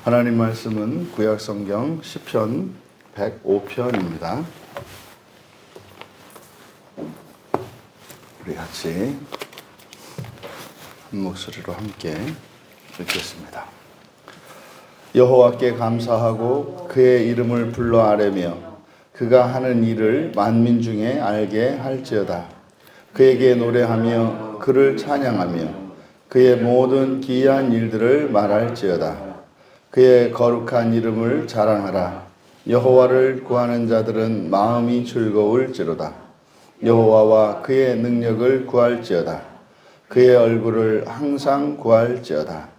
하나님 말씀은 구약성경 시편 105편입니다. 우리 같이 한 목소리로 함께 읽겠습니다. 여호와께 감사하고 그의 이름을 불러 아뢰며 그가 하는 일을 만민 중에 알게 할지어다. 그에게 노래하며 그를 찬양하며 그의 모든 기이한 일들을 말할지어다. 그의 거룩한 이름을 자랑하라. 여호와를 구하는 자들은 마음이 즐거울지로다. 여호와와 그의 능력을 구할지어다. 그의 얼굴을 항상 구할지어다.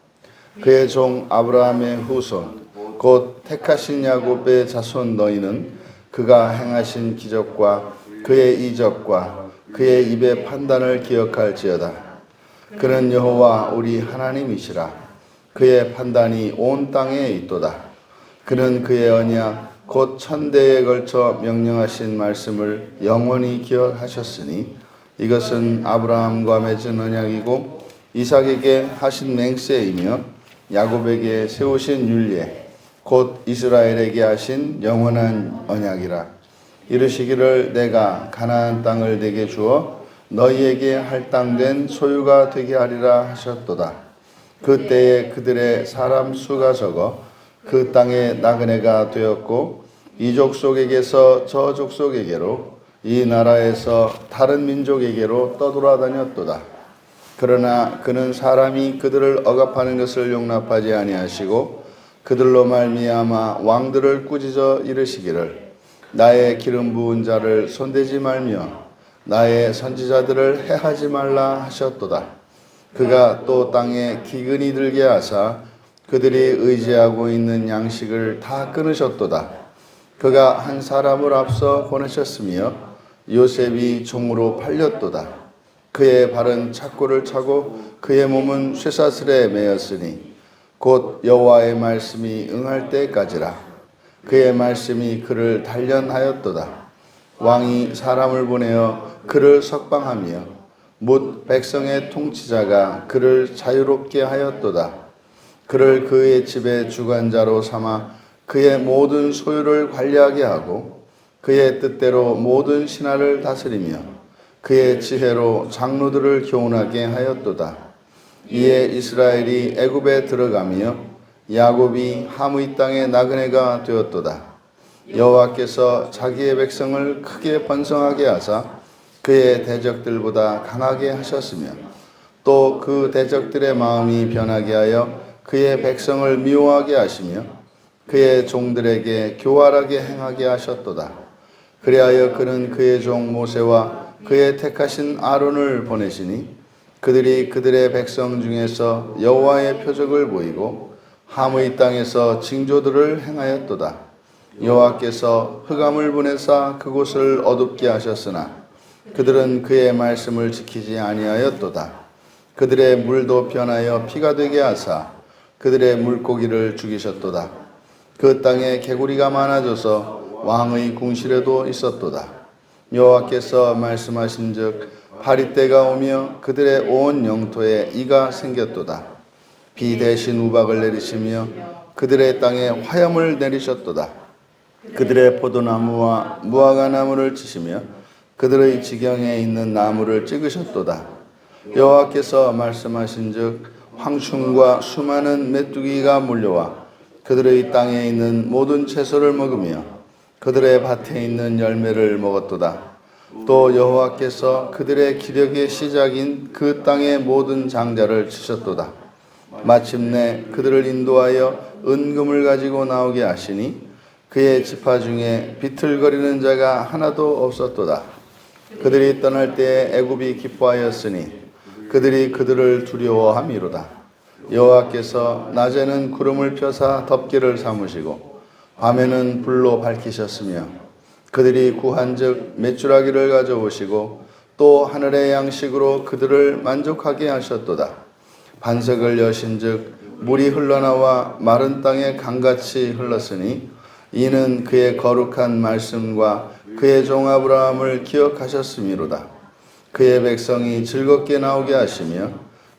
그의 종 아브라함의 후손 곧 택하신 야곱의 자손 너희는 그가 행하신 기적과 그의 이적과 그의 입의 판단을 기억할지어다. 그는 여호와 우리 하나님이시라. 그의 판단이 온 땅에 있도다. 그는 그의 언약 곧 천대에 걸쳐 명령하신 말씀을 영원히 기억하셨으니 이것은 아브라함과 맺은 언약이고 이삭에게 하신 맹세이며 야곱에게 세우신 율례 곧 이스라엘에게 하신 영원한 언약이라. 이르시기를 내가 가나안 땅을 내게 주어 너희에게 할당된 소유가 되게 하리라 하셨도다. 그때에 그들의 사람 수가 적어 그 땅에 나그네가 되었고 이 족속에게서 저 족속에게로 이 나라에서 다른 민족에게로 떠돌아다녔도다. 그러나 그는 사람이 그들을 억압하는 것을 용납하지 아니하시고 그들로 말미암아 왕들을 꾸짖어 이르시기를 나의 기름 부은 자를 손대지 말며 나의 선지자들을 해하지 말라 하셨도다. 그가 또 땅에 기근이 들게 하사 그들이 의지하고 있는 양식을 다 끊으셨도다. 그가 한 사람을 앞서 보내셨으며 요셉이 종으로 팔렸도다. 그의 발은 착고를 차고 그의 몸은 쇠사슬에 매였으니 곧 여호와의 말씀이 응할 때까지라. 그의 말씀이 그를 단련하였도다. 왕이 사람을 보내어 그를 석방하며 뭇 백성의 통치자가 그를 자유롭게 하였도다. 그를 그의 집의 주관자로 삼아 그의 모든 소유를 관리하게 하고 그의 뜻대로 모든 신하를 다스리며 그의 지혜로 장로들을 교훈하게 하였도다. 이에 이스라엘이 애굽에 들어가며 야곱이 하므이 땅의 나그네가 되었도다. 여호와께서 자기의 백성을 크게 번성하게 하사 그의 대적들보다 강하게 하셨으며 또 그 대적들의 마음이 변하게 하여 그의 백성을 미워하게 하시며 그의 종들에게 교활하게 행하게 하셨도다. 그리하여 그는 그의 종 모세와 그의 택하신 아론을 보내시니 그들이 그들의 백성 중에서 여호와의 표적을 보이고 하므이 땅에서 징조들을 행하였도다. 여호와께서 흑암을 보내사 그곳을 어둡게 하셨으나 그들은 그의 말씀을 지키지 아니하였도다. 그들의 물도 변하여 피가 되게 하사 그들의 물고기를 죽이셨도다. 그 땅에 개구리가 많아져서 왕의 궁실에도 있었도다. 여호와께서 말씀하신즉 파리때가 오며 그들의 온 영토에 이가 생겼도다. 비 대신 우박을 내리시며 그들의 땅에 화염을 내리셨도다. 그들의 포도나무와 무화과 나무를 치시며 그들의 지경에 있는 나무를 찍으셨도다. 여호와께서 말씀하신즉 황충과 수많은 메뚜기가 몰려와 그들의 땅에 있는 모든 채소를 먹으며 그들의 밭에 있는 열매를 먹었도다. 또 여호와께서 그들의 기력의 시작인 그 땅의 모든 장자를 치셨도다. 마침내 그들을 인도하여 은금을 가지고 나오게 하시니 그의 지파 중에 비틀거리는 자가 하나도 없었도다. 그들이 떠날 때에 애굽이 기뻐하였으니 그들이 그들을 두려워함이로다. 여호와께서 낮에는 구름을 펴사 덮개를 삼으시고 밤에는 불로 밝히셨으며 그들이 구한즉 메추라기를 가져오시고 또 하늘의 양식으로 그들을 만족하게 하셨도다. 반석을 여신즉 물이 흘러나와 마른 땅에 강같이 흘렀으니 이는 그의 거룩한 말씀과 그의 종 아브라함을 기억하셨음이로다. 그의 백성이 즐겁게 나오게 하시며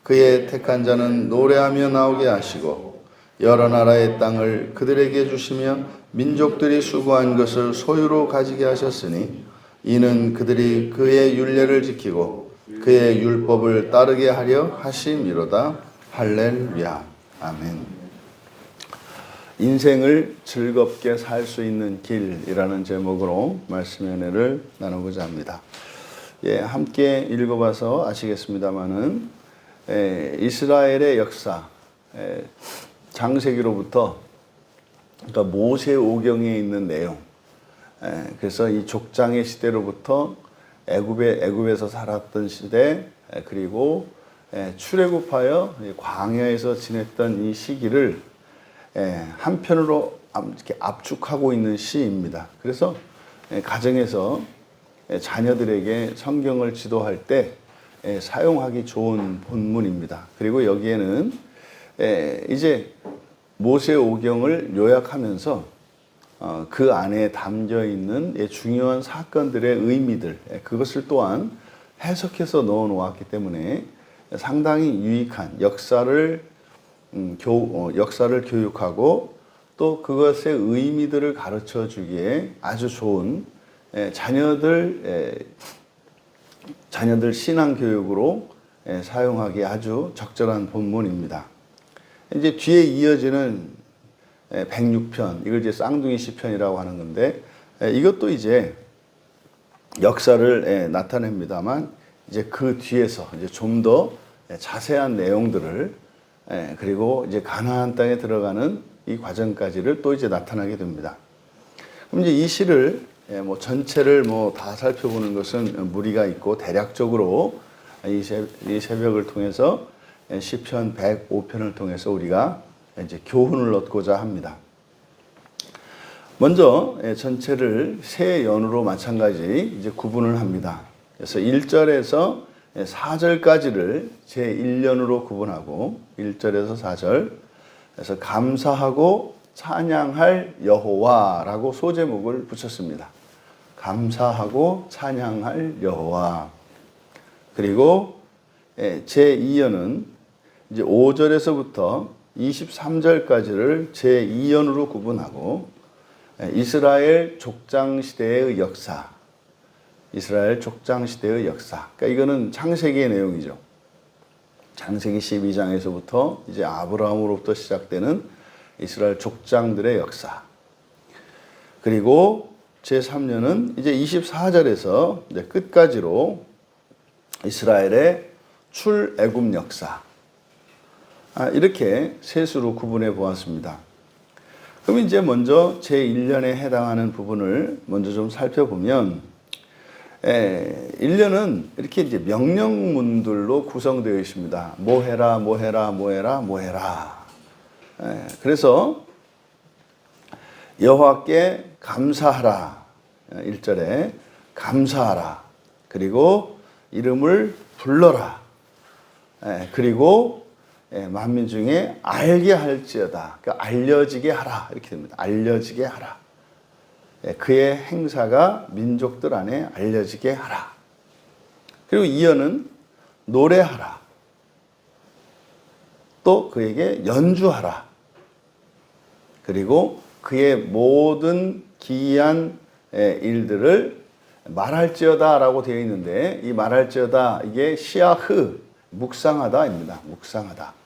그의 택한 자는 노래하며 나오게 하시고 여러 나라의 땅을 그들에게 주시며 민족들이 수고한 것을 소유로 가지게 하셨으니 이는 그들이 그의 율례를 지키고 그의 율법을 따르게 하려 하심이로다. 할렐루야. 아멘. 인생을 즐겁게 살 수 있는 길이라는 제목으로 말씀의 은혜를 나누고자 합니다. 함께 읽어봐서 아시겠습니다마는 이스라엘의 역사, 창세기로부터 그러니까 모세오경에 있는 내용, 그래서 이 족장의 시대로부터 애굽에서 살았던 시대, 그리고 출애굽하여 광야에서 지냈던 이 시기를 한편으로 이렇게 압축하고 있는 시입니다. 그래서 가정에서 자녀들에게 성경을 지도할 때 사용하기 좋은 본문입니다. 그리고 여기에는 이제 모세오경을 요약하면서 그 안에 담겨 있는 중요한 사건들의 의미들, 그것을 또한 해석해서 넣어 놓았기 때문에 상당히 유익한 역사를 교육하고 또 그것의 의미들을 가르쳐 주기에 아주 좋은 자녀들 신앙 교육으로 사용하기 아주 적절한 본문입니다. 이제 뒤에 이어지는 106편, 이걸 이제 쌍둥이 시편이라고 하는 건데, 이것도 이제 역사를 나타냅니다만, 이제 그 뒤에서 이제 좀 더 자세한 내용들을, 그리고 이제 가나안 땅에 들어가는 이 과정까지를 또 이제 나타나게 됩니다. 그럼 이제 이 시를 전체를 다 살펴보는 것은 무리가 있고, 대략적으로 이 새벽을 통해서 시편 105편을 통해서 우리가 이제 교훈을 얻고자 합니다. 먼저 전체를 세 연으로 마찬가지 이제 구분을 합니다. 그래서 1절에서 4절까지를 제 1연으로 구분하고 1절에서 4절, 그래서 감사하고 찬양할 여호와라고 소제목을 붙였습니다. 감사하고 찬양할 여호와. 그리고 제 2연은 이제 5절에서부터 23절까지를 제2연으로 구분하고 이스라엘 족장 시대의 역사, 이스라엘 족장 시대의 역사. 그러니까 이거는 창세기의 내용이죠. 창세기 12장에서부터 이제 아브라함으로부터 시작되는 이스라엘 족장들의 역사. 그리고 제3년은 이제 24절에서 이제 끝까지로 이스라엘의 출애굽 역사. 이렇게 셋으로 구분해 보았습니다. 그럼 이제 먼저 제1년에 해당하는 부분을 먼저 좀 살펴보면, 1년은 이렇게 이제 명령문들로 구성되어 있습니다. 뭐 해라, 뭐 해라, 뭐 해라, 뭐 해라. 그래서 여호와께 감사하라. 1절에 감사하라. 그리고 이름을 불러라. 그리고 만민 중에 알게 할지어다. 그러니까 알려지게 하라. 이렇게 됩니다. 알려지게 하라. 그의 행사가 민족들 안에 알려지게 하라. 그리고 2연은 노래하라. 또 그에게 연주하라. 그리고 그의 모든 기이한 일들을 말할지어다 라고 되어 있는데, 이 말할지어다, 이게 시아흐, 묵상하다입니다. 묵상하다.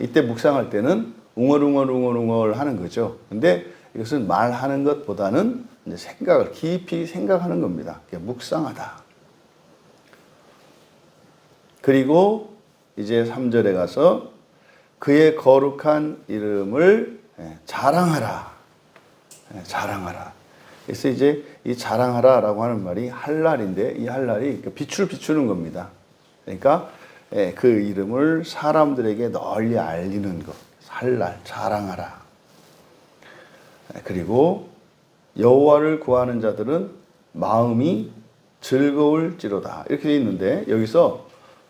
이때 묵상할 때는 웅얼웅얼 하는 거죠. 근데 이것은 말하는 것보다는 이제 생각을 깊이 생각하는 겁니다. 묵상하다. 그리고 이제 3절에 가서 그의 거룩한 이름을 자랑하라. 자랑하라. 그래서 이제 이 자랑하라라고 하는 말이 할랄인데, 이 할랄이 빛을 비추는 겁니다. 그러니까 그 이름을 사람들에게 널리 알리는 것. 할랄, 자랑하라. 그리고 여호와를 구하는 자들은 마음이 즐거울지로다. 이렇게 되어 있는데, 여기서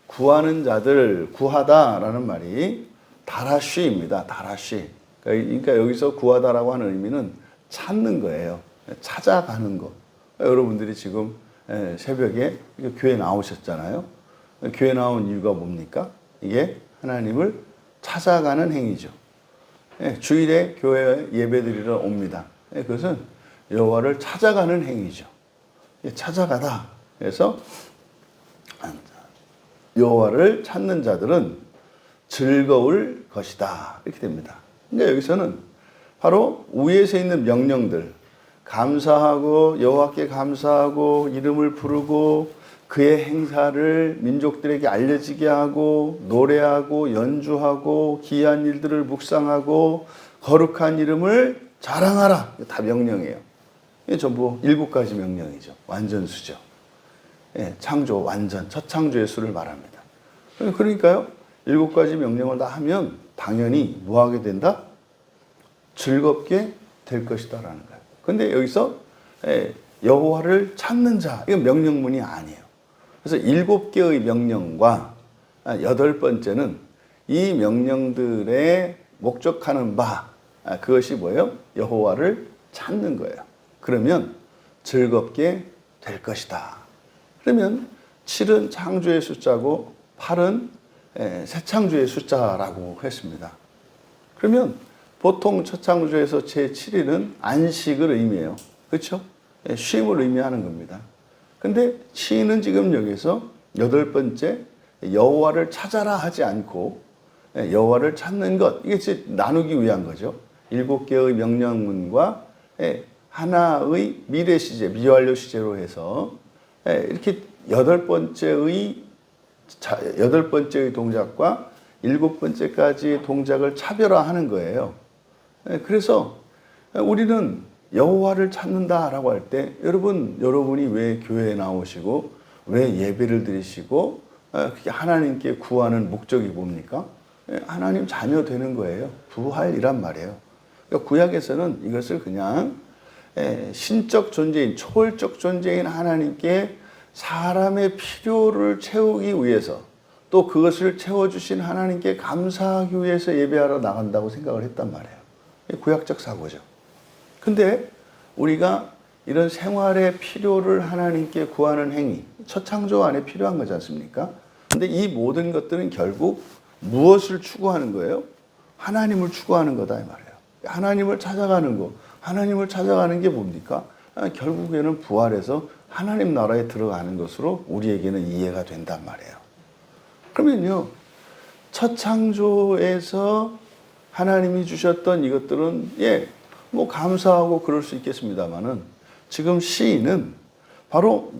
구하는 자들, 구하다라는 말이 다라쉬입니다. 다라쉬. 그러니까 여기서 구하다라고 하는 의미는 찾는 거예요. 찾아가는 것. 여러분들이 지금 새벽에 교회 나오셨잖아요. 교회 나온 이유가 뭡니까? 이게 하나님을 찾아가는 행위죠. 예, 주일에 교회 예배드리러 옵니다. 예, 그것은 여호와를 찾아가는 행위죠. 예, 찾아가다. 그래서 여호와를 찾는 자들은 즐거울 것이다. 이렇게 됩니다. 그러니까 여기서는 바로 위에서 있는 명령들, 감사하고 여호와께 감사하고 이름을 부르고 그의 행사를 민족들에게 알려지게 하고 노래하고 연주하고 기이한 일들을 묵상하고 거룩한 이름을 자랑하라. 다 명령이에요. 이게 전부 7가지 명령이죠. 완전수죠. 예, 창조, 완전, 첫 창조의 수를 말합니다. 그러니까요, 7가지 명령을 다 하면 당연히 뭐 하게 된다? 즐겁게 될 것이다라는 거예요. 근데 여기서 여호와를 찾는 자, 이건 명령문이 아니에요. 그래서 7개의 명령과 8번째는 이 명령들의 목적하는 바, 그것이 뭐예요? 여호와를 찾는 거예요. 그러면 즐겁게 될 것이다. 그러면 7은 창조의 숫자고 8은 새 창조의 숫자라고 했습니다. 그러면 보통 첫 창조에서 제7일은 안식을 의미해요. 그렇죠? 쉼을 의미하는 겁니다. 근데 시인은 지금 여기서 8번째 여호와를 찾아라 하지 않고 여호와를 찾는 것, 이게 나누기 위한 거죠. 7개의 명령문과 하나의 미래 시제, 미완료 시제로 해서 이렇게 8번째의 동작과 7번째까지 동작을 차별화하는 거예요. 그래서 우리는 여호와를 찾는다라고 할 때 여러분이 왜 교회에 나오시고 왜 예배를 드리시고 하나님께 구하는 목적이 뭡니까? 하나님 자녀 되는 거예요. 부활이란 말이에요. 그러니까 구약에서는 이것을 그냥 신적 존재인, 초월적 존재인 하나님께 사람의 필요를 채우기 위해서 또 그것을 채워주신 하나님께 감사하기 위해서 예배하러 나간다고 생각을 했단 말이에요. 구약적 사고죠. 근데 우리가 이런 생활의 필요를 하나님께 구하는 행위, 첫 창조 안에 필요한 거지 않습니까? 근데 이 모든 것들은 결국 무엇을 추구하는 거예요? 하나님을 추구하는 거다 이 말이에요. 하나님을 찾아가는 거. 하나님을 찾아가는 게 뭡니까? 결국에는 부활해서 하나님 나라에 들어가는 것으로 우리에게는 이해가 된단 말이에요. 그러면요, 첫 창조에서 하나님이 주셨던 이것들은 뭐 감사하고 그럴 수 있겠습니다만은 지금 시인은 바로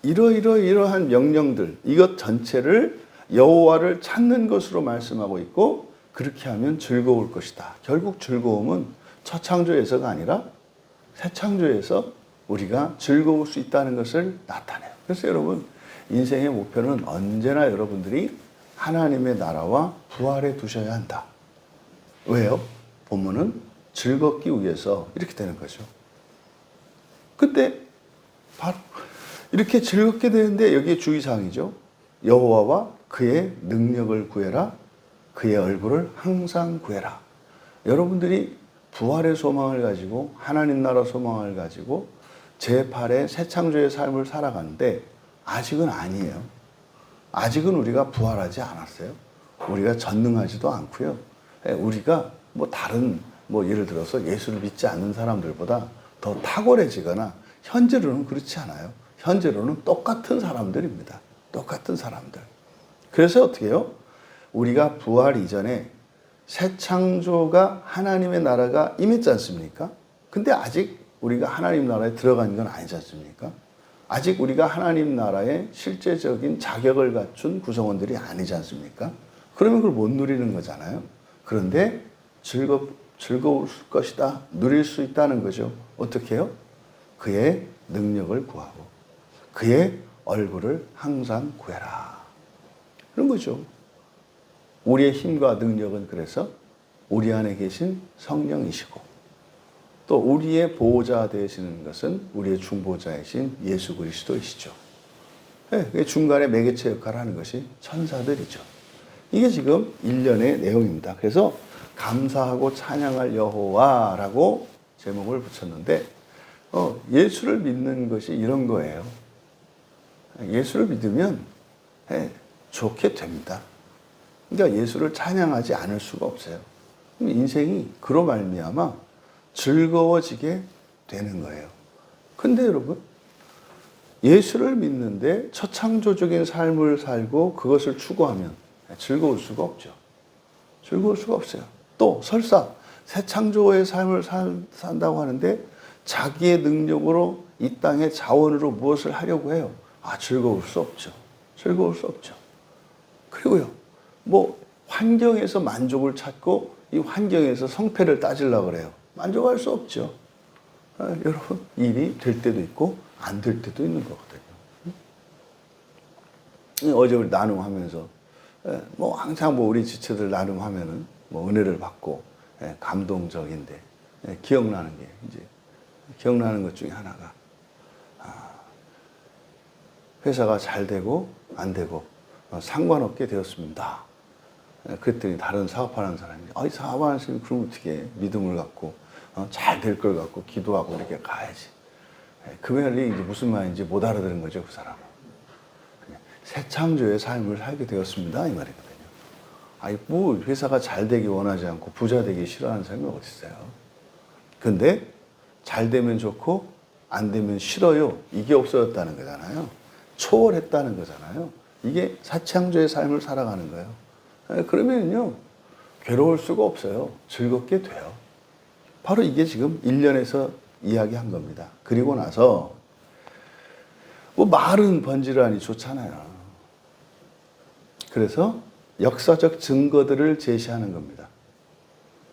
이러한 명령들, 이것 전체를 여호와를 찾는 것으로 말씀하고 있고 그렇게 하면 즐거울 것이다. 결국 즐거움은 첫 창조에서가 아니라 새 창조에서 우리가 즐거울 수 있다는 것을 나타내요. 그래서 여러분, 인생의 목표는 언제나 여러분들이 하나님의 나라와 부활에 두셔야 한다. 왜요? 본문은 즐겁기 위해서 이렇게 되는 거죠. 그때 바로 이렇게 즐겁게 되는데 여기에 주의사항이죠. 여호와와 그의 능력을 구해라. 그의 얼굴을 항상 구해라. 여러분들이 부활의 소망을 가지고 하나님 나라 소망을 가지고 제8의 새 창조의 삶을 살아가는데 아직은 아니에요. 아직은 우리가 부활하지 않았어요. 우리가 전능하지도 않고요. 우리가 다른 예를 들어서 예수를 믿지 않는 사람들보다 더 탁월해지거나 현재로는 그렇지 않아요. 현재로는 똑같은 사람들입니다. 똑같은 사람들. 그래서 어떻게 해요? 우리가 부활 이전에 새 창조가 하나님의 나라가 임했지 않습니까? 근데 아직 우리가 하나님 나라에 들어간 건 아니지 않습니까? 아직 우리가 하나님 나라의 실제적인 자격을 갖춘 구성원들이 아니지 않습니까? 그러면 그걸 못 누리는 거잖아요. 그런데 즐거울 것이다. 누릴 수 있다는 거죠. 어떻게 해요? 그의 능력을 구하고 그의 얼굴을 항상 구해라. 그런 거죠. 우리의 힘과 능력은 그래서 우리 안에 계신 성령이시고 또 우리의 보호자 되시는 것은 우리의 중보자이신 예수 그리스도이시죠. 중간에 매개체 역할을 하는 것이 천사들이죠. 이게 지금 1년의 내용입니다. 그래서 감사하고 찬양할 여호와라고 제목을 붙였는데 예수를 믿는 것이 이런 거예요. 예수를 믿으면 좋게 됩니다. 그러니까 예수를 찬양하지 않을 수가 없어요. 인생이 그로 말미암아 즐거워지게 되는 거예요. 근데 여러분, 예수를 믿는데 처창조적인 삶을 살고 그것을 추구하면 즐거울 수가 없죠. 즐거울 수가 없어요. 또 설사 새 창조의 삶을 산다고 하는데 자기의 능력으로 이 땅의 자원으로 무엇을 하려고 해요. 즐거울 수 없죠. 즐거울 수 없죠. 그리고요, 환경에서 만족을 찾고 이 환경에서 성패를 따지려고 그래요. 만족할 수 없죠. 여러분, 일이 될 때도 있고 안 될 때도 있는 거거든요. 어제 우리 나눔하면서 항상 우리 지체들 나눔하면은 은혜를 받고 감동적인데 기억나는 것 중에 하나가 회사가 잘 되고 안 되고 상관없게 되었습니다. 그랬더니 다른 사업하는 사람이 사업하는 사람이 그럼 어떻게 믿음을 갖고 잘 될 걸 갖고 기도하고 이렇게 가야지. 그 말이 이제 무슨 말인지 못 알아들은 거죠, 그 사람은. 새 창조의 삶을 살게 되었습니다, 이 말이거든요. 회사가 잘 되기 원하지 않고 부자 되기 싫어하는 사람이 어디 있어요? 근데 잘 되면 좋고 안 되면 싫어요. 이게 없어졌다는 거잖아요. 초월했다는 거잖아요. 이게 새 창조의 삶을 살아가는 거예요. 그러면요, 괴로울 수가 없어요. 즐겁게 돼요. 바로 이게 지금 1년에서 이야기한 겁니다. 그리고 나서 말은 번지르하니 좋잖아요. 그래서 역사적 증거들을 제시하는 겁니다.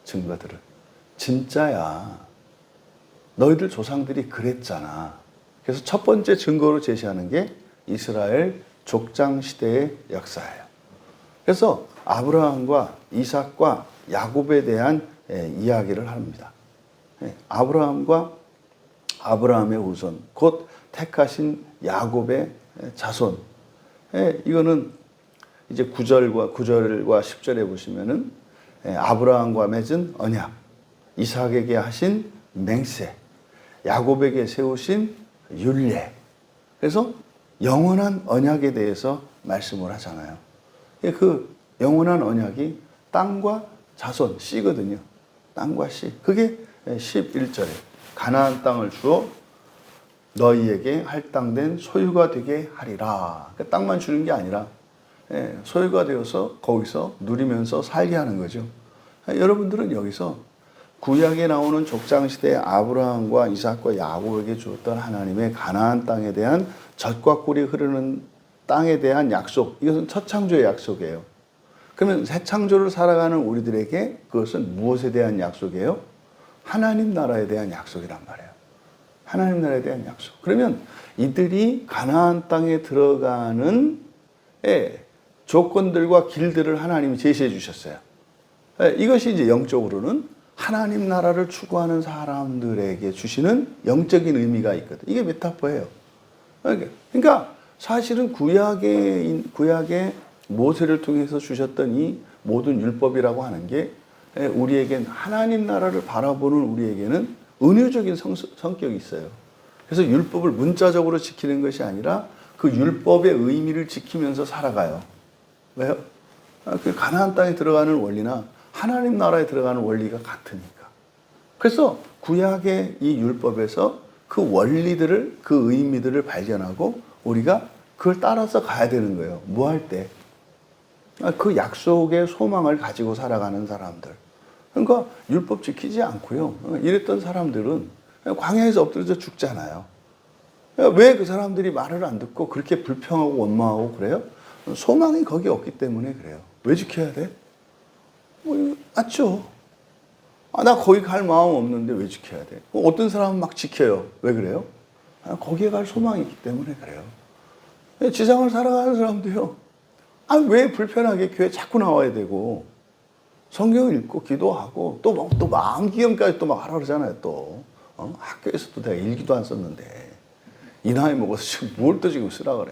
증거들을. 진짜야. 너희들 조상들이 그랬잖아. 그래서 첫 번째 증거로 제시하는 게 이스라엘 족장 시대의 역사예요. 그래서 아브라함과 이삭과 야곱에 대한 이야기를 합니다. 아브라함의 후손, 곧 택하신 야곱의 자손. 이거는 이제 9절과 10절에 보시면은 아브라함과 맺은 언약, 이삭에게 하신 맹세, 야곱에게 세우신 율례. 그래서 영원한 언약에 대해서 말씀을 하잖아요. 그 영원한 언약이 땅과 자손, 씨거든요. 땅과 씨. 그게 11절에 가나안 땅을 주어 너희에게 할당된 소유가 되게 하리라. 그러니까 땅만 주는 게 아니라 소유가 되어서 거기서 누리면서 살게 하는 거죠. 여러분들은 여기서 구약에 나오는 족장시대의 아브라함과 이삭과 야곱에게 주었던 하나님의 가나안 땅에 대한 젖과 꿀이 흐르는 땅에 대한 약속, 이것은 첫 창조의 약속이에요. 그러면 새 창조를 살아가는 우리들에게 그것은 무엇에 대한 약속이에요? 하나님 나라에 대한 약속이란 말이에요. 하나님 나라에 대한 약속. 그러면 이들이 가나안 땅에 들어가는 조건들과 길들을 하나님이 제시해 주셨어요. 이것이 이제 영적으로는 하나님 나라를 추구하는 사람들에게 주시는 영적인 의미가 있거든. 이게 메타포예요. 그러니까 사실은 구약의 모세를 통해서 주셨던 이 모든 율법이라고 하는 게 우리에겐 하나님 나라를 바라보는 우리에게는 은유적인 성격이 있어요. 그래서 율법을 문자적으로 지키는 것이 아니라 그 율법의 의미를 지키면서 살아가요. 왜요? 그 가나안 땅에 들어가는 원리나 하나님 나라에 들어가는 원리가 같으니까. 그래서 구약의 이 율법에서 그 원리들을, 그 의미들을 발견하고 우리가 그걸 따라서 가야 되는 거예요. 뭐 할 때? 그 약속의 소망을 가지고 살아가는 사람들. 그러니까 율법 지키지 않고요. 이랬던 사람들은 광야에서 엎드려져 죽잖아요. 왜 그 사람들이 말을 안 듣고 그렇게 불평하고 원망하고 그래요? 소망이 거기 없기 때문에 그래요. 왜 지켜야 돼? 맞죠? 나 거기 갈 마음 없는데 왜 지켜야 돼? 어떤 사람은 막 지켜요. 왜 그래요? 거기에 갈 소망이 있기 때문에 그래요. 지상을 살아가는 사람도요. 왜 불편하게 교회 자꾸 나와야 되고 성경 읽고 기도하고 또 마음 기염까지 또 막 하라 그러잖아요. 또 학교에서도 내가 일기도 안 썼는데 이 나이 먹어서 지금 뭘 또 지금 쓰라 그래.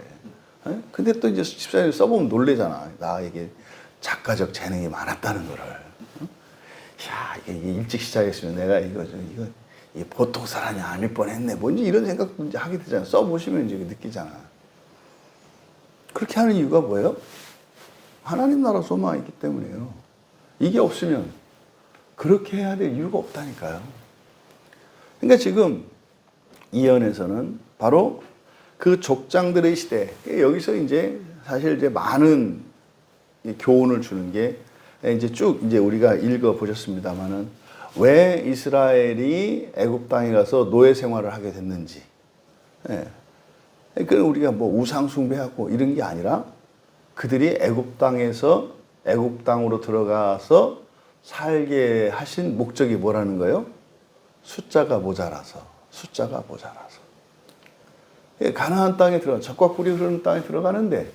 근데 또 이제 집사님 써보면 놀래잖아. 나에게 작가적 재능이 많았다는 거를. 야, 이게 일찍 시작했으면 내가 이거 보통 사람이 아닐 뻔했네. 뭔지 이런 생각도 이제 하게 되잖아. 써보시면 이제 느끼잖아. 그렇게 하는 이유가 뭐예요? 하나님 나라 소망이 있기 때문에요. 이게 없으면 그렇게 해야 될 이유가 없다니까요. 그러니까 지금 이언에서는 바로 그 족장들의 시대, 여기서 이제 사실 이제 많은 교훈을 주는 게 이제 쭉 이제 우리가 읽어 보셨습니다만은 왜 이스라엘이 애굽 땅에 가서 노예 생활을 하게 됐는지. 예. 그러니까 우리가 뭐 우상 숭배하고 이런 게 아니라 그들이 애굽 땅에서 애굽 땅으로 들어가서 살게 하신 목적이 뭐라는 거예요? 숫자가 모자라서. 가나안 땅에 젖과 꿀이 흐르는 땅에 들어가는데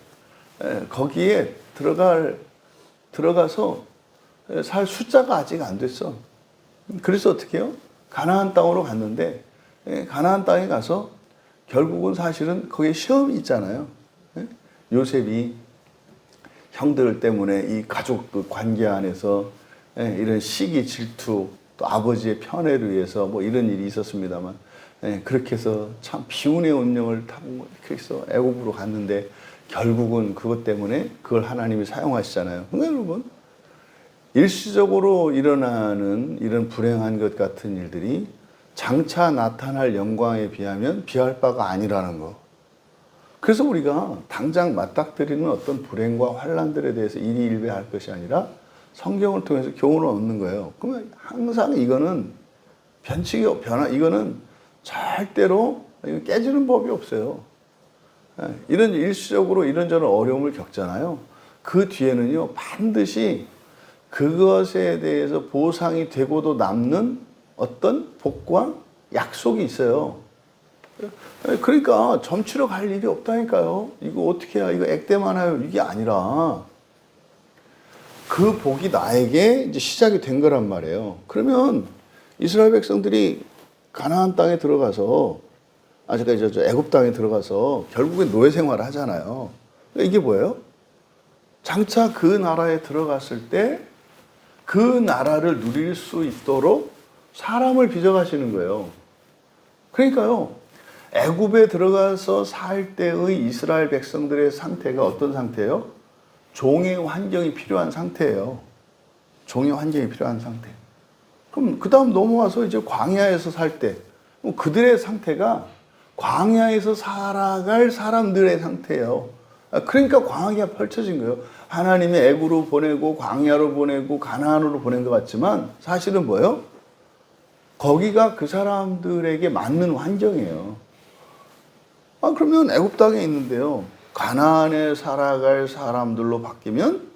거기에 들어가서 살 숫자가 아직 안 됐어. 그래서 어떻게 해요? 가나안 땅으로 갔는데 가나안 땅에 가서 결국은 사실은 거기에 시험이 있잖아요. 요셉이 형들 때문에 이 가족 그 관계 안에서 이런 시기 질투 또 아버지의 편애를 위해서 뭐 이런 일이 있었습니다만 그렇게 해서 참 비운의 운명을 타고 그래서 애굽으로 갔는데 결국은 그것 때문에 그걸 하나님이 사용하시잖아요. 그러니까 여러분 일시적으로 일어나는 이런 불행한 것 같은 일들이 장차 나타날 영광에 비하면 비할 바가 아니라는 거. 그래서 우리가 당장 맞닥뜨리는 어떤 불행과 환난들에 대해서 일희일비할 것이 아니라 성경을 통해서 교훈을 얻는 거예요. 그러면 항상 이거는 이거는 절대로 깨지는 법이 없어요. 이런 일시적으로 이런저런 어려움을 겪잖아요. 그 뒤에는요, 반드시 그것에 대해서 보상이 되고도 남는 어떤 복과 약속이 있어요. 그러니까 점치러 갈 일이 없다니까요. 이거 어떻게 해야, 이거 액땜 하나요? 이게 아니라 그 복이 나에게 이제 시작이 된 거란 말이에요. 그러면 이스라엘 백성들이 가나안 땅에 들어가서, 애굽 땅에 들어가서 결국에 노예 생활을 하잖아요. 그러니까 이게 뭐예요? 장차 그 나라에 들어갔을 때 그 나라를 누릴 수 있도록 사람을 빚어가시는 거예요. 그러니까요, 애굽에 들어가서 살 때의 이스라엘 백성들의 상태가 어떤 상태예요? 종의 환경이 필요한 상태예요. 종의 환경이 필요한 상태. 그럼 그 다음 넘어와서 이제 광야에서 살 때, 그들의 상태가 광야에서 살아갈 사람들의 상태예요. 그러니까 광야가 펼쳐진 거예요. 하나님이 애굽으로 보내고 광야로 보내고 가나안으로 보낸 것 같지만 사실은 뭐예요? 거기가 그 사람들에게 맞는 환경이에요. 그러면 애굽 땅에 있는데요, 가나안에 살아갈 사람들로 바뀌면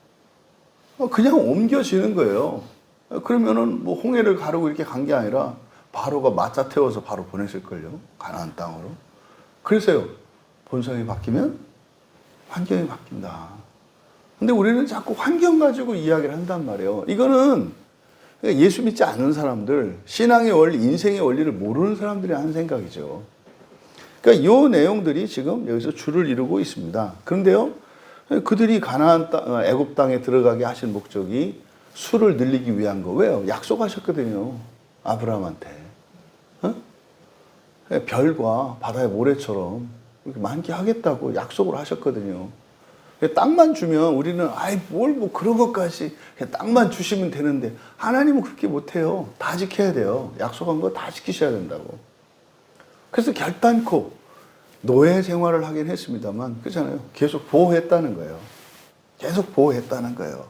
그냥 옮겨지는 거예요. 그러면은 뭐 홍해를 가르고 이렇게 간 게 아니라 바로가 맞자 태워서 바로 보냈을걸요. 가나안 땅으로. 그래서요, 본성이 바뀌면 환경이 바뀐다. 근데 우리는 자꾸 환경 가지고 이야기를 한단 말이에요. 이거는 예수 믿지 않는 사람들, 신앙의 원리, 인생의 원리를 모르는 사람들이 하는 생각이죠. 그러니까 이 내용들이 지금 여기서 줄을 이루고 있습니다. 그런데요, 그들이 가나안 땅, 애굽 땅에 들어가게 하신 목적이 수를 늘리기 위한 거. 왜요? 약속하셨거든요. 아브라함한테. 별과 바다의 모래처럼 이렇게 많게 하겠다고 약속을 하셨거든요. 땅만 주면 우리는 뭘 뭐 그런 것까지 그냥 땅만 주시면 되는데 하나님은 그렇게 못해요. 다 지켜야 돼요. 약속한 거 다 지키셔야 된다고. 그래서 결단코 노예 생활을 하긴 했습니다만 그렇잖아요. 계속 보호했다는 거예요. 계속 보호했다는 거예요.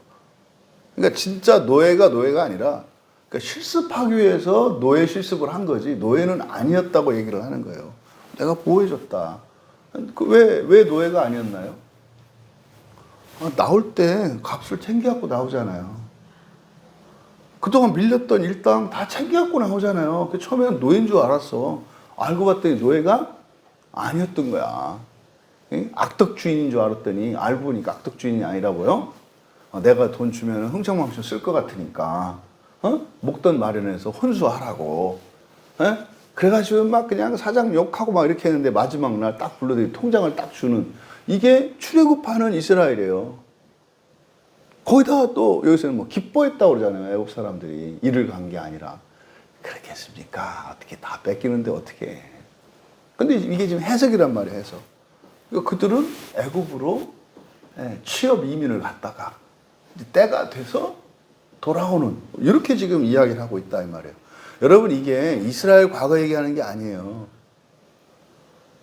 그러니까 진짜 노예가 아니라 그러니까 실습하기 위해서 노예 실습을 한 거지 노예는 아니었다고 얘기를 하는 거예요. 내가 보호해줬다. 왜 노예가 아니었나요? 나올 때 값을 챙겨갖고 나오잖아요. 그동안 밀렸던 일당 다 챙겨갖고 나오잖아요. 처음에는 노예인 줄 알았어. 알고 봤더니 노예가 아니었던 거야. 악덕주인인 줄 알았더니 알고 보니까 악덕주인이 아니라고요. 내가 돈 주면 흥청망청 쓸 것 같으니까 목돈 마련해서 혼수하라고. 그래가지고 막 그냥 사장 욕하고 막 이렇게 했는데 마지막 날 딱 불러들이 통장을 딱 주는 이게 출애굽하는 이스라엘이에요. 거기다가 또 여기서는 뭐 기뻐했다고 그러잖아요. 애국 사람들이 일을 간 게 아니라. 그렇겠습니까? 어떻게 다 뺏기는데 어떻게 해. 근데 이게 지금 해석이란 말이에요. 해석. 그러니까 그들은 애굽으로 취업 이민을 갔다가 때가 돼서 돌아오는, 이렇게 지금 이야기를 하고 있다 이 말이에요. 여러분, 이게 이스라엘 과거 얘기하는 게 아니에요.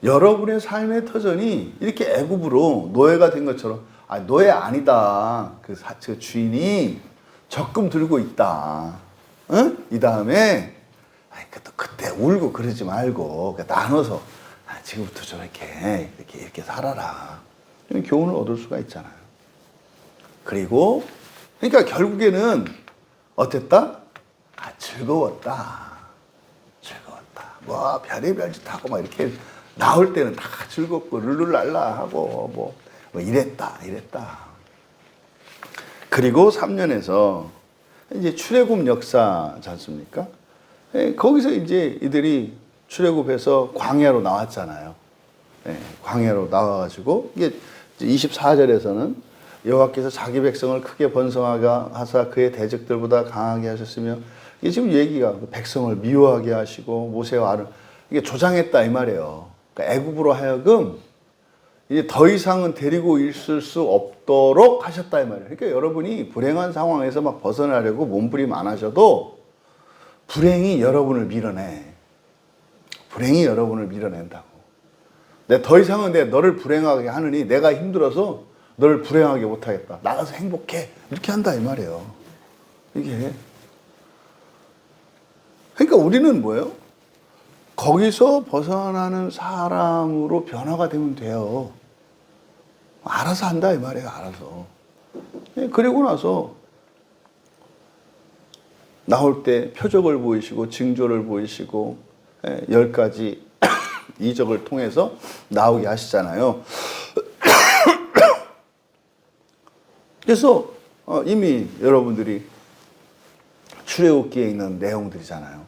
여러분의 삶의 터전이 이렇게 애굽으로 노예가 된 것처럼, 노예 아니다, 그 주인이 적금 들고 있다, 응? 이 다음에 그때 울고 그러지 말고 나눠서 지금부터 좀 이렇게 살아라, 이런 교훈을 얻을 수가 있잖아요. 그리고 그러니까 결국에는 어땠다? 즐거웠다. 뭐 별의별 짓 하고 막 이렇게 나올 때는 다 즐겁고 룰루랄라 하고 뭐 이랬다. 그리고 3년에서 이제 출애굽 역사지 않습니까? 거기서 이제 이들이 출애굽해서 광야로 나왔잖아요. 광야로 나와가지고 이게 24절에서는 여호와께서 자기 백성을 크게 번성하게 하사 그의 대적들보다 강하게 하셨으며, 이게 지금 얘기가 백성을 미워하게 하시고 모세와 아론, 이게 조장했다 이 말이에요. 그러니까 애굽으로 하여금 이제 더 이상은 데리고 있을 수 없도록 하셨다 이 말이에요. 그러니까 여러분이 불행한 상황에서 막 벗어나려고 몸부림 안 하셔도 불행이 여러분을 밀어내. 불행이 여러분을 밀어낸다고. 더 이상은 내가 너를 불행하게 하느니 내가 힘들어서 너를 불행하게 못하겠다. 나가서 행복해. 이렇게 한다 이 말이에요. 이게. 그러니까 우리는 뭐예요? 거기서 벗어나는 사람으로 변화가 되면 돼요. 알아서 한다 이 말이에요. 알아서. 그리고 나서 나올 때 표적을 보이시고 징조를 보이시고 10가지 이적을 통해서 나오게 하시잖아요. 그래서 이미 여러분들이 출애굽기에 있는 내용들이잖아요.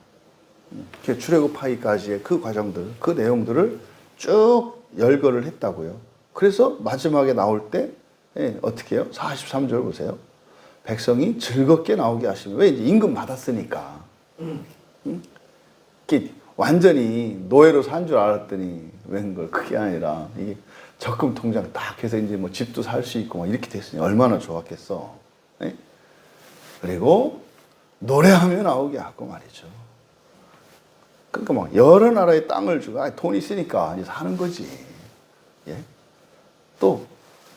출애굽하기까지의 그 과정들, 그 내용들을 쭉 열거를 했다고요. 그래서 마지막에 나올 때 어떻게 해요? 43절 보세요. 백성이 즐겁게 나오게 하시면, 왜? 이제 임금 받았으니까. 완전히 노예로 산 줄 알았더니 웬걸, 그게 아니라 이게 적금 통장 딱 해서 이제 뭐 집도 살 수 있고 막 이렇게 됐으니 얼마나 좋았겠어. 그리고 노래하며 나오게 하고 말이죠. 그러니까 막 여러 나라의 땅을 주고, 돈 있으니까 이제 사는 거지. 예? 또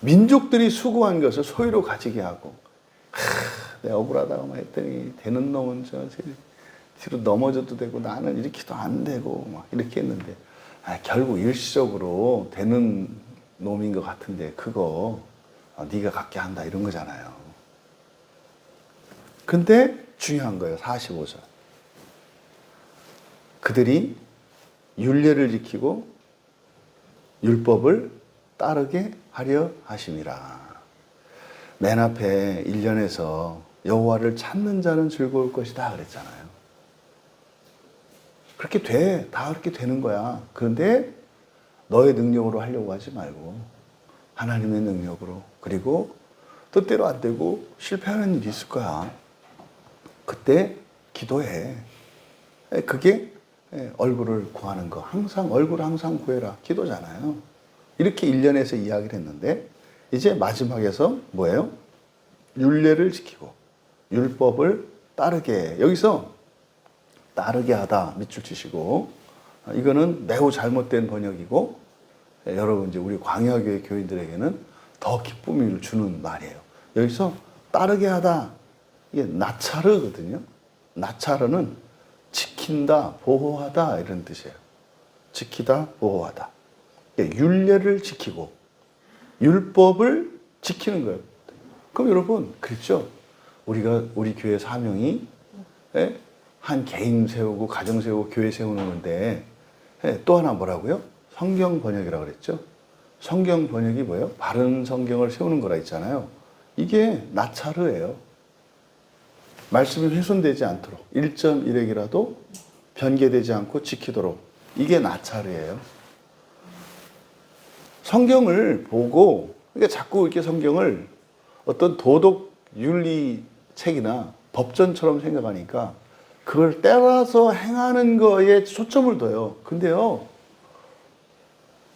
민족들이 수고한 것을 소유로 가지게 하고, 내가 억울하다고 막 했더니 되는 놈은 뒤로 넘어져도 되고 나는 이렇게도 안 되고 막 이렇게 했는데, 결국 일시적으로 되는 놈인 것 같은데 그거 네가 갖게 한다 이런 거잖아요. 근데 중요한 거예요. 45절. 그들이 율례를 지키고 율법을 따르게 하려 하심이라. 맨 앞에 1년에서 여호와를 찾는 자는 즐거울 것이다 그랬잖아요. 그렇게 돼. 다 그렇게 되는 거야. 그런데 너의 능력으로 하려고 하지 말고 하나님의 능력으로. 그리고 뜻대로 안 되고 실패하는 일이 있을 거야. 그때 기도해. 그게 얼굴을 구하는 거. 얼굴 항상 구해라. 기도잖아요. 이렇게 1년에서 이야기를 했는데, 이제 마지막에서 뭐예요? 율례를 지키고 율법을 따르게. 여기서 따르게 하다 밑줄 치시고, 이거는 매우 잘못된 번역이고, 여러분 이제 우리 광야교회 교인들에게는 더 기쁨을 주는 말이에요. 여기서 따르게 하다, 이게 나차르거든요. 나차르는 지킨다, 보호하다 이런 뜻이에요. 지키다, 보호하다. 율례를 지키고 율법을 지키는 거예요. 그럼 여러분, 그렇죠? 우리 교회 사명이 한 개인 세우고 가정 세우고 교회 세우는 건데, 또 하나 뭐라고요? 성경 번역이라고 그랬죠? 성경 번역이 뭐예요? 바른 성경을 세우는 거라 했잖아요. 이게 나차르예요. 말씀이 훼손되지 않도록 1.1핵이라도 변개되지 않고 지키도록. 이게 나차르예요. 성경을 보고, 그러니까 자꾸 이렇게 성경을 어떤 도덕 윤리 책이나 법전처럼 생각하니까 그걸 따라서 행하는 거에 초점을 둬요. 근데요,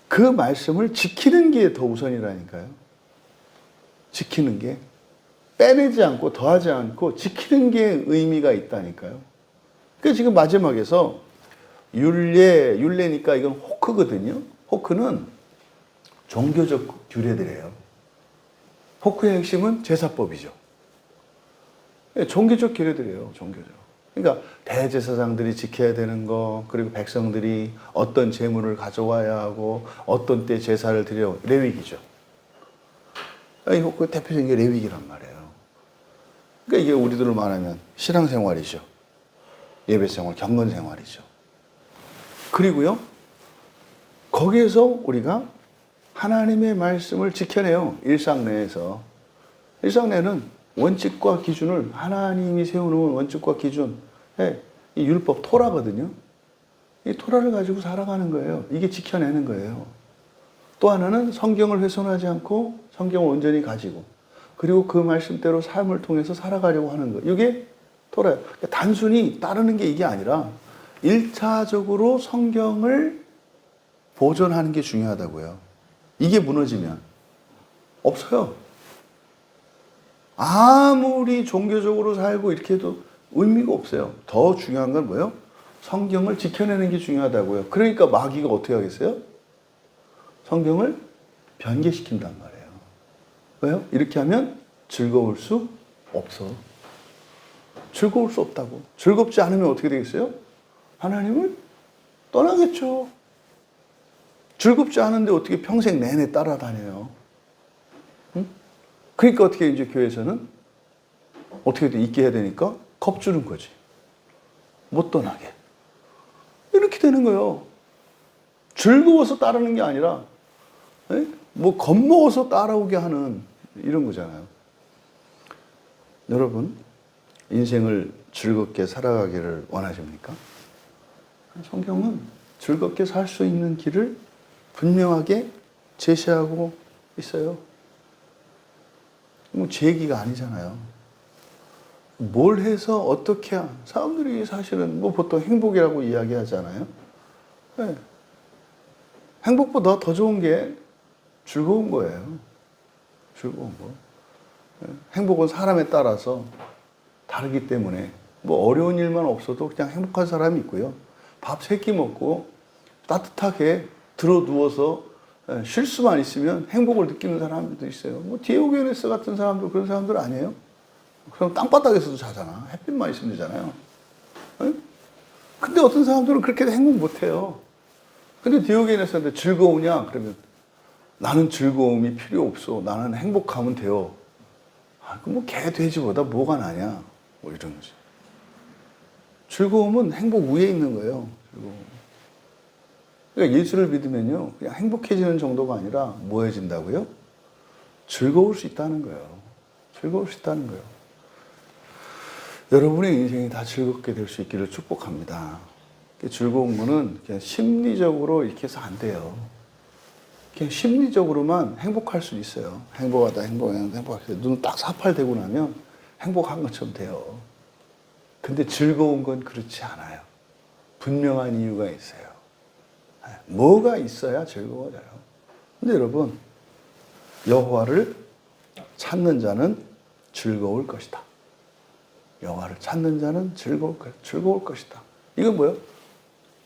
그 말씀을 지키는 게 더 우선이라니까요. 지키는 게 빼내지 않고 더하지 않고 지키는 게 의미가 있다니까요. 그러니까 지금 마지막에서 율례니까 이건 호크거든요. 호크는 종교적 규례들이에요. 호크의 핵심은 제사법이죠. 종교적 규례들이에요. 종교적. 그러니까 대제사장들이 지켜야 되는 거, 그리고 백성들이 어떤 제물을 가져와야 하고 어떤 때 제사를 드려, 레위기죠. 이 호크의 대표적인 게 레위기란 말이에요. 그러니까 이게 우리들로 말하면 신앙생활이죠. 예배생활, 경건생활이죠. 그리고요, 거기에서 우리가 하나님의 말씀을 지켜내요. 일상 내에서. 일상 내는 원칙과 기준을 하나님이 세워놓은 원칙과 기준, 이 율법 토라거든요. 이 토라를 가지고 살아가는 거예요. 이게 지켜내는 거예요. 또 하나는 성경을 훼손하지 않고 성경을 온전히 가지고, 그리고 그 말씀대로 삶을 통해서 살아가려고 하는 거. 이게 토라예요. 그러니까 단순히 따르는 게 이게 아니라 1차적으로 성경을 보존하는 게 중요하다고요. 이게 무너지면 없어요. 아무리 종교적으로 살고 이렇게 해도 의미가 없어요. 더 중요한 건 뭐예요? 성경을 지켜내는 게 중요하다고요. 그러니까 마귀가 어떻게 하겠어요? 성경을 변개시킨단 말이에요. 왜요? 이렇게 하면 즐거울 수 없어. 즐거울 수 없다고. 즐겁지 않으면 어떻게 되겠어요? 하나님을 떠나겠죠. 즐겁지 않은데 어떻게 평생 내내 따라다녀요? 응? 그러니까 어떻게 이제 교회에서는 어떻게든 있게 해야 되니까 겁주는 거지. 못 떠나게. 이렇게 되는 거예요. 즐거워서 따르는 게 아니라 뭐 겁먹어서 따라오게 하는 이런 거잖아요. 여러분, 인생을 즐겁게 살아가기를 원하십니까? 성경은 즐겁게 살 수 있는 길을 분명하게 제시하고 있어요. 뭐 제 얘기가 아니잖아요. 뭘 해서 어떻게 사람들이 사실은 뭐 보통 행복이라고 이야기하잖아요. 네. 행복보다 더 좋은 게 즐거운 거예요. 즐거운 거. 네. 행복은 사람에 따라서 다르기 때문에 뭐 어려운 일만 없어도 그냥 행복한 사람이 있고요. 밥 3끼 먹고 따뜻하게 들어 누워서 쉴 수만 있으면 행복을 느끼는 사람들도 있어요. 뭐 디오게네스 같은 사람도 그런 사람들 아니에요? 그럼 땅바닥에서도 자잖아. 햇빛만 있으면 되잖아요. 네? 근데 어떤 사람들은 그렇게 행복 못해요. 근데 디오게네스한테 즐거우냐? 그러면 나는 즐거움이 필요 없어. 나는 행복하면 돼요. 그럼 뭐 개, 돼지보다 뭐가 나냐? 뭐 이런 거지. 즐거움은 행복 위에 있는 거예요. 즐거움. 그러니까 예수를 믿으면요, 그냥 행복해지는 정도가 아니라 뭐 해진다고요? 즐거울 수 있다는 거예요. 즐거울 수 있다는 거예요. 여러분의 인생이 다 즐겁게 될 수 있기를 축복합니다. 즐거운 거는 그냥 심리적으로 이렇게 해서 안 돼요. 그냥 심리적으로만 행복할 수 있어요. 행복하다, 행복하다. 눈 딱 사팔대고 나면 행복한 것처럼 돼요. 근데 즐거운 건 그렇지 않아요. 분명한 이유가 있어요. 뭐가 있어야 즐거워져요. 근데 여러분, 여호와를 찾는 자는 즐거울 것이다. 여호와를 찾는 자는 즐거울 것이다. 이건 뭐예요?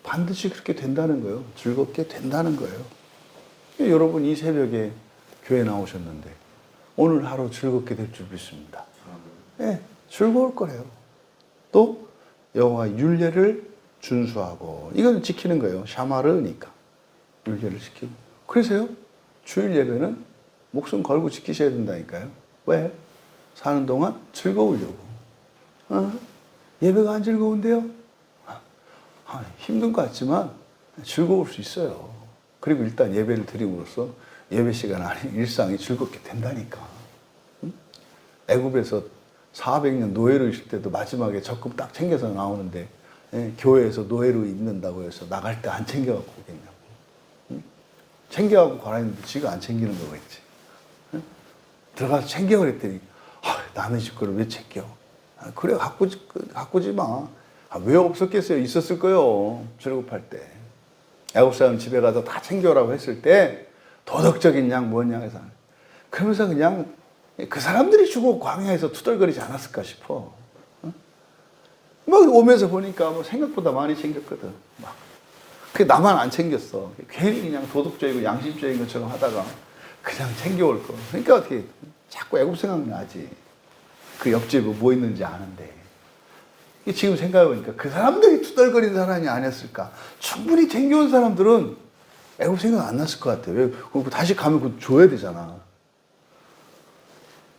반드시 그렇게 된다는 거예요. 즐겁게 된다는 거예요. 여러분 이 새벽에 교회 나오셨는데 오늘 하루 즐겁게 될 줄 믿습니다. 네, 즐거울 거래요. 또 여호와 율례를 준수하고 이건 지키는 거예요. 샤마르니까 율례를 지키고. 그래서요 주일 예배는 목숨 걸고 지키셔야 된다니까요. 왜? 사는 동안 즐거우려고. 예배가 안 즐거운데요? 힘든 것 같지만 즐거울 수 있어요. 그리고 일단 예배를 드림으로써 예배 시간 안에 일상이 즐겁게 된다니까. 애굽에서 400년 노예로 있을 때도 마지막에 적금 딱 챙겨서 나오는데 교회에서 노예로 있는다고 해서 나갈 때 안 챙겨갖고 오겠냐고. 챙겨갖고 가라 했는데 지가 안 챙기는 거가 있지. 들어가서 챙겨 그랬더니 남의 집 거를 왜 챙겨? 그래 가꾸지 마. 왜 없었겠어요? 있었을 거요. 출국할 때. 애국 사람 집에 가서 다 챙겨오라고 했을 때 도덕적인 양 뭐냐 해서 그러면서 그냥 그 사람들이 주고 광야에서 투덜거리지 않았을까 싶어. 막 오면서 보니까 뭐 생각보다 많이 챙겼거든. 막. 그 나만 안 챙겼어. 괜히 그냥 도덕적이고 양심적인 것처럼 하다가 그냥 챙겨올 거. 그러니까 어떻게 자꾸 애굽 생각나지. 그 옆집에 뭐 있는지 아는데. 지금 생각해보니까 그 사람들이 투덜거리는 사람이 아니었을까. 충분히 챙겨온 사람들은 애굽 생각 안 났을 것 같아. 왜? 다시 가면 그거 줘야 되잖아.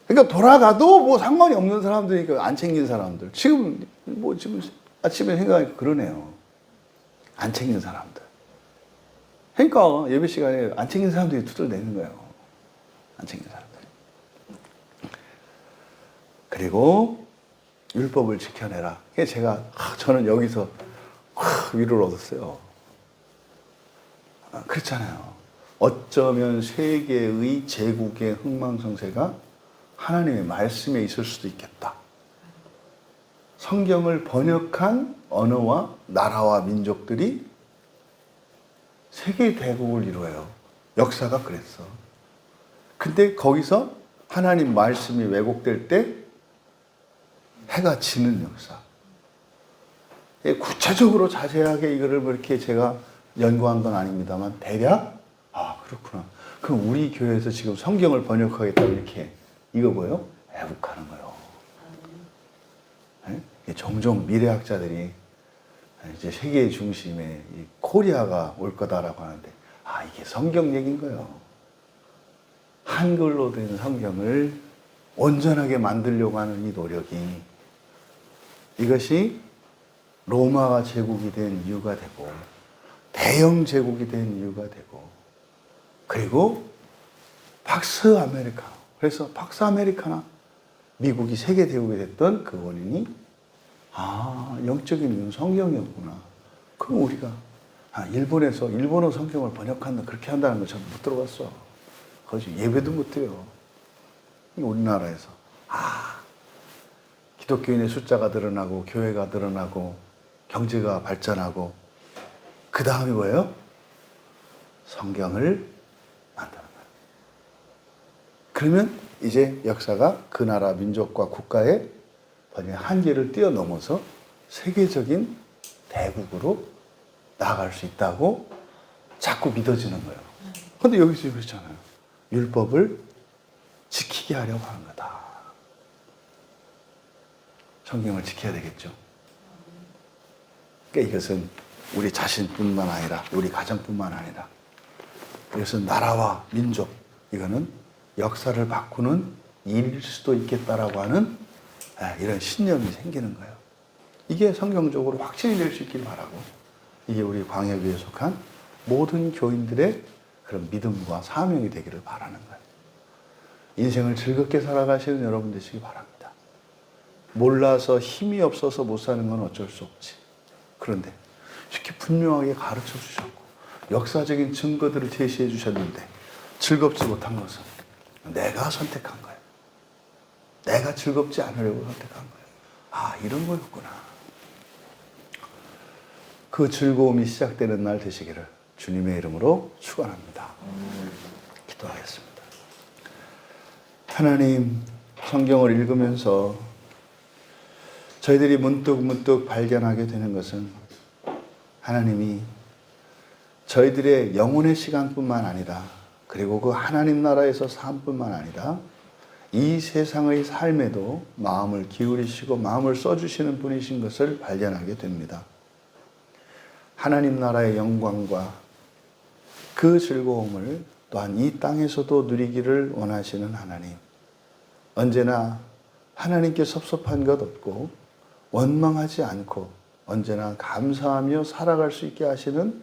그러니까 돌아가도 뭐 상관이 없는 사람들이니까 안 챙긴 사람들. 지금 아침에 생각하니까 그러네요. 안 챙긴 사람들. 그러니까 예배 시간에 안 챙긴 사람들이 투덜대는 거예요. 안 챙긴 사람들이. 그리고 율법을 지켜내라. 저는 여기서 위로를 얻었어요. 그렇잖아요. 어쩌면 세계의 제국의 흥망성쇠가 하나님의 말씀에 있을 수도 있겠다. 성경을 번역한 언어와 나라와 민족들이 세계 대국을 이루어요. 역사가 그랬어. 근데 거기서 하나님 말씀이 왜곡될 때 해가 지는 역사. 구체적으로 자세하게 이거를 뭐 이렇게 제가 연구한 건 아닙니다만 대략 그렇구나. 그럼 우리 교회에서 지금 성경을 번역하겠다고 이렇게 이거 뭐예요? 애국하는 거예요. 네? 종종 미래학자들이 이제 세계의 중심에 이 코리아가 올 거다라고 하는데 이게 성경 얘기인 거예요. 한글로 된 성경을 온전하게 만들려고 하는 이 노력이 이것이 로마가 제국이 된 이유가 되고 대영 제국이 된 이유가 되고 그리고 팍스 아메리카노. 그래서 팍스 아메리카나 미국이 세계 대국이 됐던 그 원인이 영적인 이유는 성경이었구나. 그럼 우리가 일본에서 일본어 성경을 번역한다 그렇게 한다는 거 전 못 들어봤어. 거기 예배도 못 해요. 우리나라에서 기독교인의 숫자가 늘어나고 교회가 늘어나고 경제가 발전하고 그 다음이 뭐예요? 성경을 만드는 거예요. 그러면 이제 역사가 그 나라 민족과 국가의 한계를 뛰어넘어서 세계적인 대국으로 나아갈 수 있다고 자꾸 믿어지는 거예요. 그런데 여기서 그렇잖아요. 율법을 지키게 하려고 하는 거다. 성경을 지켜야 되겠죠. 그러니까 이것은 우리 자신뿐만 아니라 우리 가정뿐만 아니라 이것은 나라와 민족 이거는 역사를 바꾸는 일일 수도 있겠다라고 하는 이런 신념이 생기는 거예요. 이게 성경적으로 확신이 될 수 있길 바라고 이게 우리 광야교회에 속한 모든 교인들의 그런 믿음과 사명이 되기를 바라는 거예요. 인생을 즐겁게 살아가시는 여러분 되시기 바랍니다. 몰라서 힘이 없어서 못 사는 건 어쩔 수 없지. 그런데 이렇게 분명하게 가르쳐 주셨고 역사적인 증거들을 제시해 주셨는데 즐겁지 못한 것은 내가 선택한 거예요. 내가 즐겁지 않으려고 선택한 거예요. 이런 거였구나. 그 즐거움이 시작되는 날 되시기를 주님의 이름으로 축원합니다. 기도하겠습니다. 하나님, 성경을 읽으면서 저희들이 문득 발견하게 되는 것은 하나님이 저희들의 영혼의 시간뿐만 아니라 그리고 그 하나님 나라에서 삶뿐만 아니라 이 세상의 삶에도 마음을 기울이시고 마음을 써주시는 분이신 것을 발견하게 됩니다. 하나님 나라의 영광과 그 즐거움을 또한 이 땅에서도 누리기를 원하시는 하나님. 언제나 하나님께 섭섭한 것 없고 원망하지 않고 언제나 감사하며 살아갈 수 있게 하시는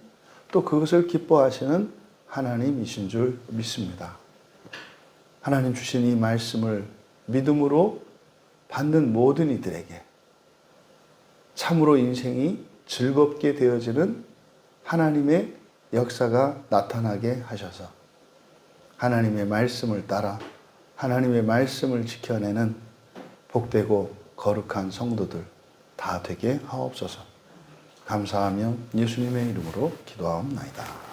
또 그것을 기뻐하시는 하나님이신 줄 믿습니다. 하나님 주신 이 말씀을 믿음으로 받는 모든 이들에게 참으로 인생이 즐겁게 되어지는 하나님의 역사가 나타나게 하셔서 하나님의 말씀을 따라 하나님의 말씀을 지켜내는 복되고 거룩한 성도들 다 되게 하옵소서. 감사하며 예수님의 이름으로 기도하옵나이다.